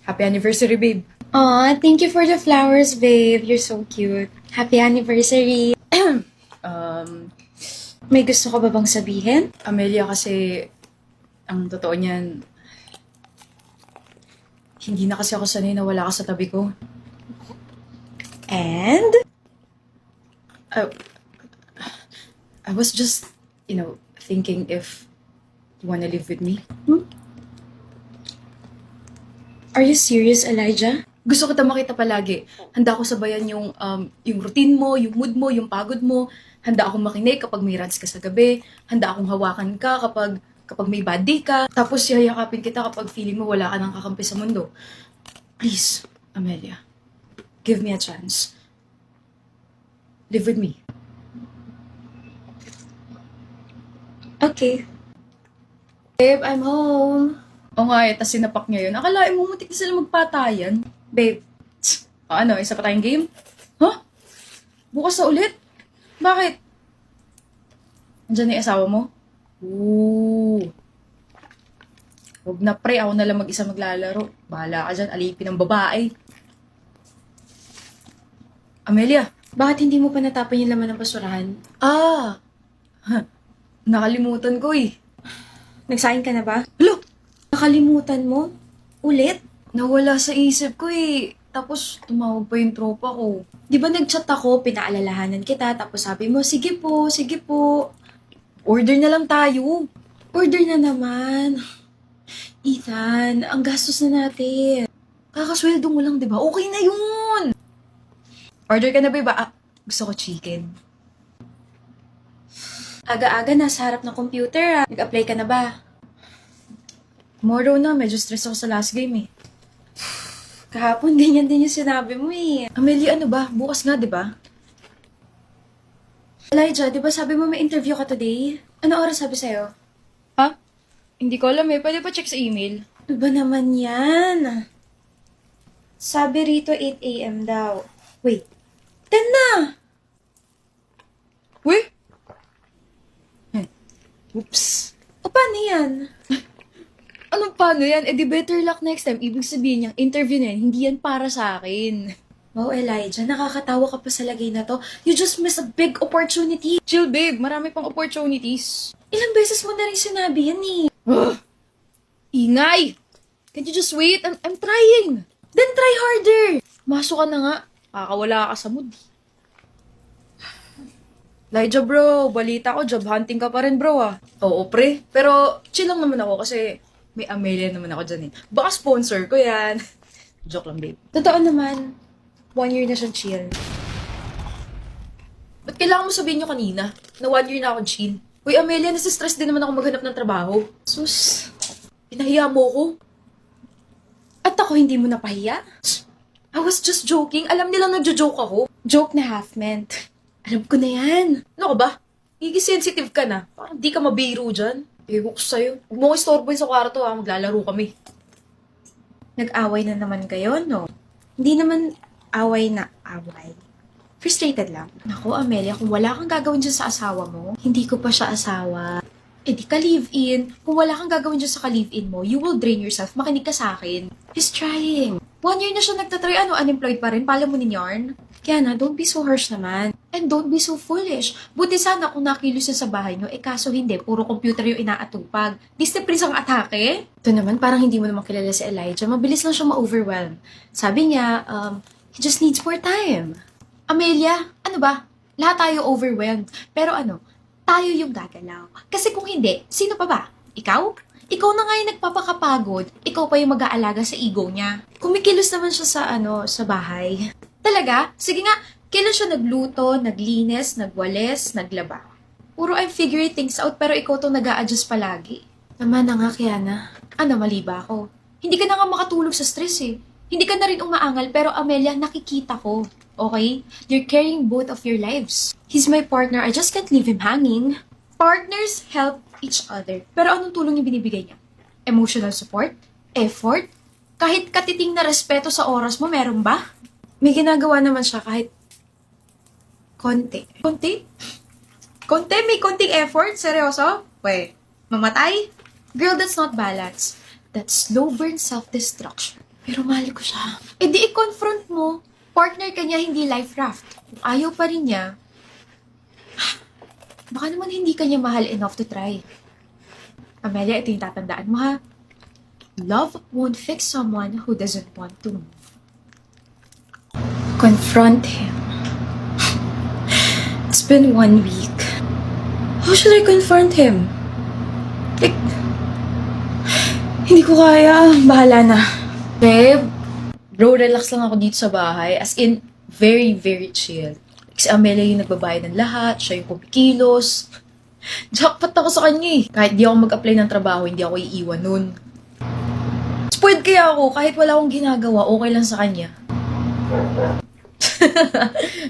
Happy anniversary, babe. Aw, thank you for the flowers, babe. You're so cute. Happy anniversary. May gusto ka ba bang sabihin? Amelia, kasi ang totoo niyan, hindi na kasi ako sanay na wala ka sa tabi ko. And? I, I was just, thinking if you wanna live with me. Are you serious, Elijah? Gusto kita makita palagi. Handa ako sabayan yung routine mo, yung mood mo, yung pagod mo. Handa akong makinig kapag may rants ka sa gabi. Handa akong hawakan ka kapag may bad day ka. Tapos yayakapin kita kapag feeling mo wala ka nang kakampi sa mundo. Please, Amelia. Give me a chance. Live with me. Okay. Babe, I'm home. O nga tas sinapak niya yun. Akalain mo muntik na sila magpatayan. Babe, Ano, isa pa tayong game? Huh? Bukas na ulit? Bakit? Andiyan na yung asawa mo? Ooh. Huwag na pre, ako na lang mag-isa maglalaro. Bahala ka dyan, alipin ng babae. Amelia. bakit hindi mo pa natapon yung laman ng basurahan? Ah! Nakalimutan ko eh. Nagsaing ka na ba? Alo! Nakalimutan mo? Ulit? Nawala sa isip ko eh. Tapos tumawag pa yung tropa ko. Di ba nag-chat ako, pinaalalahanan kita, tapos sabi mo, sige po. Order na lang tayo. Order na naman. Ethan, ang gastos na natin. Kakasweldo mo lang, di ba? Okay na yun! Order ka na ba? Gusto ko chicken. Aga-aga, nasa harap ng computer. Nag-apply ka na ba? Tomorrow na, medyo stress ako sa last game eh. Kahapon, ganyan din yung sinabi mo eh. Amelia, ano ba? Bukas nga, di ba? Elijah, di ba sabi mo may interview ka today? Ano oras sabi sa'yo? Ha? Hindi ko alam eh. Pwede pa check sa email. Ano ba naman yan? Sabi rito 8 a.m. daw. Wait, 10 na! Uy! Oops. O paano yan? Ano paano yan? Eh di better luck next time. Ibig sabihin yung interview na yan, hindi yan para sa akin. Wow, Elijah, nakakatawa ka pa sa lagay na to. You just missed a big opportunity. Chill babe, marami pang opportunities. Ilang beses mo na rin sinabi yan eh. Ugh. Ingay! Can't you just wait? I'm trying! Then try harder! Masok ka na nga. Kakawala ka sa mood. Elijah bro, balita ko, job hunting ka pa rin bro ah. Oo pre, pero chill lang naman ako kasi may Amelia naman ako dyan eh. Baka sponsor ko yan. Joke lang babe. Totoo naman, 1 year na siyang chill. Ba't kailangan mo sabihin nyo kanina na 1 year na akong chill? Uy Amelia, nasistress din naman ako maghanap ng trabaho. Sus, Pinahiya mo ko. at ako hindi mo napahiya? I was just joking. Alam nilang nagjo-joke ako. Joke na half-meant. Alam ko na yan. Ano ka ba? Sensitive ka na. Parang di ka mabiro dyan. Ewan ko sa'yo. Huwag mo ko istorbohin sa kwarto ha. Maglalaro kami. Nag-away na naman kayo, no? Hindi naman away na away. Frustrated lang. Naku, Amelia, kung wala kang gagawin dyan sa asawa mo, hindi ko pa siya asawa. Eh di ka live-in. Kung wala kang gagawin dyan sa ka-live-in mo, you will drain yourself. Makinig ka sa akin. He's trying. 1 year na siya nagtatry. Unemployed pa rin? Pala mo ni yarn? Kaya na, don't be so harsh naman. And don't be so foolish. Buti sana kung nakilos siya sa bahay nyo, kaso hindi, puro computer yung inaatupag. Discipline ang atake. Ito naman, parang hindi mo naman kilala si Elijah. Mabilis lang siya ma-overwhelm. Sabi niya, he just needs more time. Amelia, ano ba? Lahat tayo overwhelmed. Pero tayo yung gagalaw. Kasi kung hindi, sino pa ba? Ikaw? Ikaw na nga yung nagpapakapagod. Ikaw pa yung mag-aalaga sa ego niya. Kumikilos naman siya sa bahay. Talaga? Sige nga, kailan siya nagluto, naglinis, nagwalis, naglaba? Puro I'm figuring things out pero ikaw tong nag-a-adjust palagi. Naman na nga, Kiana. Mali ba ako? Hindi ka na nga makatulog sa stress eh. Hindi ka na rin umaangal pero Amelia, nakikita ko. Okay? You're carrying both of your lives. He's my partner. I just can't leave him hanging. Partners help each other. Pero anong tulong yung binibigay niya? Emotional support? Effort? Kahit katiting na respeto sa oras mo, meron ba? May ginagawa naman siya kahit konti. Konti? Konti? May konting effort? Seryoso? Mamatay? Girl, that's not balance. That's slow burn self-destruction. Pero mahal ko siya. Eh di i-confront mo. Partner ka niya, hindi life raft. Kung ayaw pa rin niya, baka naman hindi ka niya mahal enough to try. Amelia, ito yung tatandaan mo ha. Love won't fix someone who doesn't want to move. Confront him. It's been 1 week. How should I confront him? Like, hindi ko kaya. Bahala na. Babe, bro, relax lang ako dito sa bahay. As in, very, very chill. Si Amelia yung nagbabayad ng lahat, siya yung kumikilos. Jackpot ako sa kanya eh. Kahit di ako mag-apply ng trabaho, hindi ako iiwan nun. Spoiled kaya ako, kahit wala akong ginagawa, okay lang sa kanya.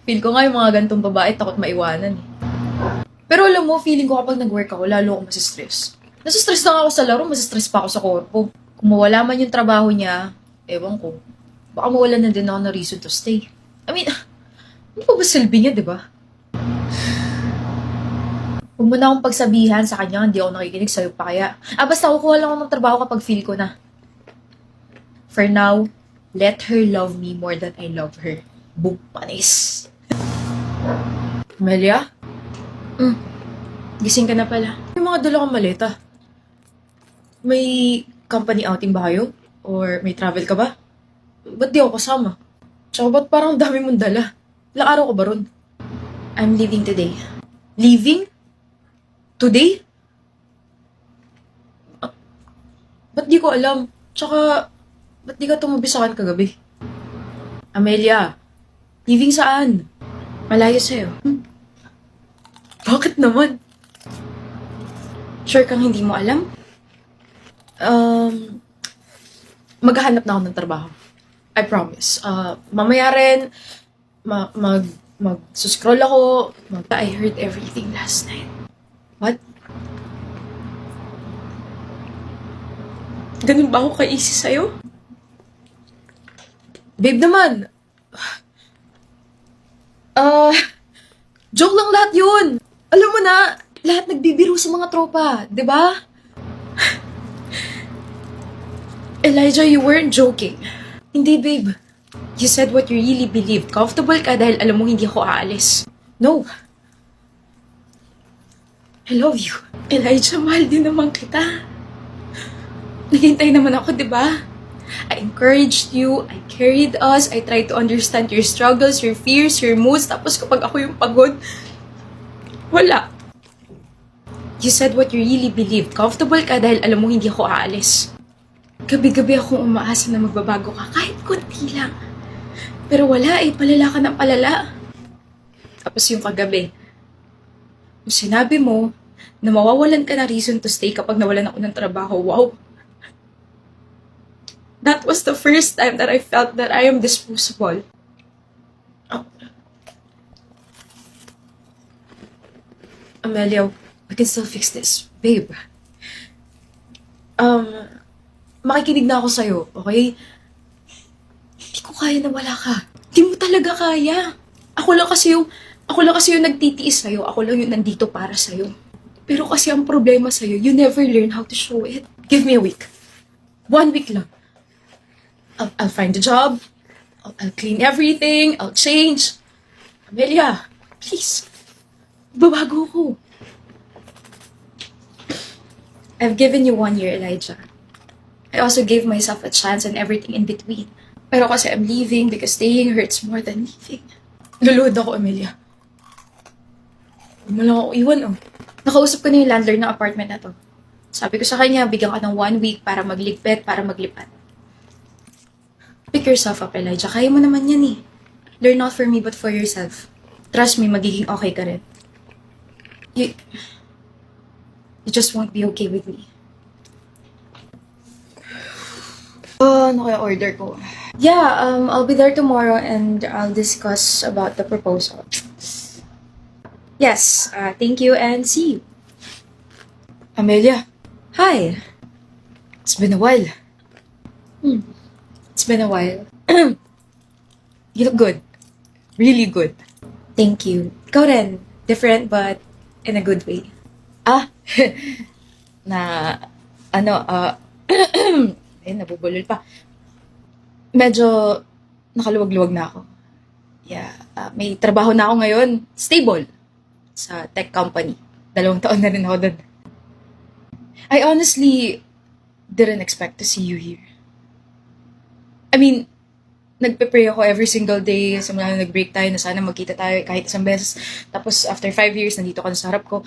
Feel ko nga yung mga gantong babae, takot maiwanan eh. Pero alam mo, feeling ko kapag nag-work ako, lalo ako masistress. Nasistress lang ako sa laro, masistress pa ako sa korpo. Kung mawala man yung trabaho niya, ewan ko, baka mawala na din ako na reason to stay. I mean, ano pa ba silbi niya, di ba? Huwag mo na akong pagsabihan sa kanya, hindi ako nakikinig sa'yo pa kaya. Basta kukuha lang ako ng trabaho kapag feel ko na. For now, let her love me more than I love her. Boom, panis. Amelia? Gising ka na pala. May mga dala kang maleta. May company outing ba kayo? Or may travel ka ba? Ba't di ako kasama? Tsaka ba't parang dami mong dala? Ilang araw ka ba ron? I'm leaving today. Leaving? Today? Ba't di ko alam? Tsaka, ba't di ka tumabi sa akin kagabi? Amelia, leaving saan? Malayo sa'yo. Bakit naman? Sure kang hindi mo alam? Maghahanap na ako ng trabaho. I promise. Mamaya rin, mag-scroll ako. I heard everything last night. What? Ganun ba ako ka-easy sa'yo? Babe naman. Joke lang lahat yun. Alam mo na, lahat nagbibiro sa mga tropa, di ba? Elijah, you weren't joking. Hindi, babe. You said what you really believed. Comfortable ka dahil alam mo hindi ako aalis. No. I love you. Elijah, mahal din naman kita. Naghintay naman ako, di ba? I encouraged you, I carried us, I tried to understand your struggles, your fears, your moods, tapos kapag ako yung pagod, wala. You said what you really believed. Comfortable ka dahil alam mo hindi ako aalis. Gabi-gabi akong umaasa na magbabago ka, kahit konti lang. Pero wala eh, palala ka ng palala. Tapos yung kagabi, yung sinabi mo na mawawalan ka na reason to stay kapag nawalan ako ng trabaho, wow. That was the first time that I felt that I am disposable. Amelia, we can still fix this. Babe. Makikinig na ako sa'yo, okay? Hindi ko kaya na wala ka. Hindi mo talaga kaya. Ako lang kasi yung nagtitiis sa'yo. Ako lang yung nandito para sa'yo. Pero kasi ang problema sa'yo, you never learn how to show it. Give me a week. 1 week lang. I'll find a job. I'll clean everything. I'll change. Amelia, please. Babago ko. I've given you 1 year, Elijah. I also gave myself a chance and everything in between. Pero kasi I'm leaving because staying hurts more than leaving. Luluhod ako, Amelia. Huwag mo lang ako iwan, oh. Nakausap ko na yung landlord ng apartment na to. Sabi ko sa kanya, bigyan ka ng 1 week para magligpit, para maglipat. Pick yourself up, Elijah. Kaya mo naman yan eh. Learn not for me but for yourself. Trust me, magiging okay ka rin. You just won't be okay with me. Ano kaya order ko? Yeah, I'll be there tomorrow and I'll discuss about the proposal. Yes, thank you and see you. Amelia, Hi. it's been a while. It's been a while. You look good. Really good. Thank you. Ikaw rin. Different but in a good way. Na, nabubulol pa. Medyo nakaluwag-luwag na ako. Yeah, may trabaho na ako ngayon. Stable. Sa tech company. 2 taon na rin ako doon. I honestly didn't expect to see you here. I mean, nagpe-pray ako every single day simula na nag-break tayo na sana magkita tayo kahit isang beses. Tapos after 5 years, nandito ka na sa harap ko.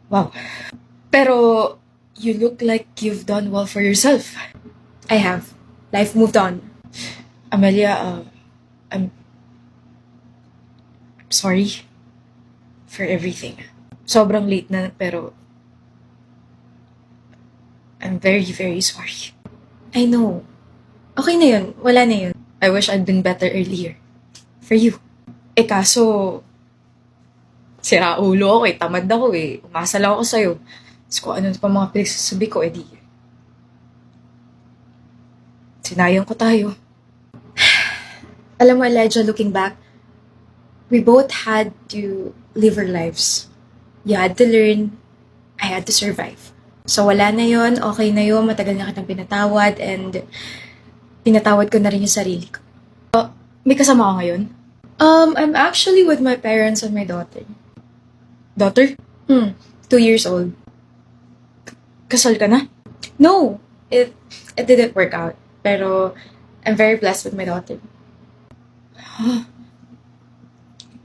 Wow. Pero you look like you've done well for yourself. I have. Life moved on. Amelia, I'm sorry for everything. Sobrang late na, pero I'm very, very sorry. I know. Okay na yun. Wala na yun. I wish I'd been better earlier. For you. Kaso, sira ulo ako tamad ako umasa lang ako sa'yo. Tapos kung ano pa mga pinagsasabi ko, di. Sinayang ko tayo. Alam mo, Elijah, looking back, we both had to live our lives. You had to learn. I had to survive. So, wala na yon, okay na yon, matagal na kitang pinatawad, and pinatawad ko na rin yung sarili ko. May kasama ka ngayon? I'm actually with my parents and my daughter. Daughter? 2 years old. Kasal ka na? No, it didn't work out. Pero, I'm very blessed with my daughter.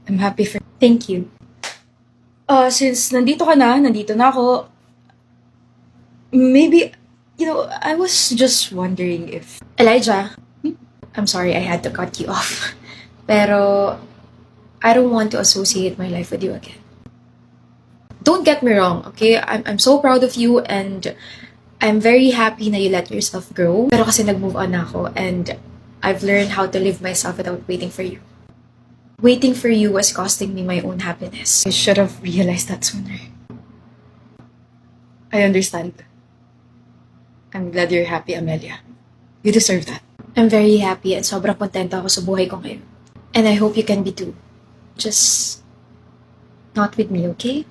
I'm happy for... Thank you. Since nandito ka na, nandito na ako, maybe, I was just wondering if... Elijah, I'm sorry I had to cut you off. Pero, I don't want to associate my life with you again. Don't get me wrong, okay? I'm so proud of you and I'm very happy na you let yourself grow. Pero kasi nag-move on na ako and I've learned how to live myself without waiting for you. Waiting for you was costing me my own happiness. I should have realized that sooner. I understand. I'm glad you're happy, Amelia. You deserve that. I'm very happy and sobrang kontento ako sa buhay ko ngayon. And I hope you can be too. Just not with me, okay?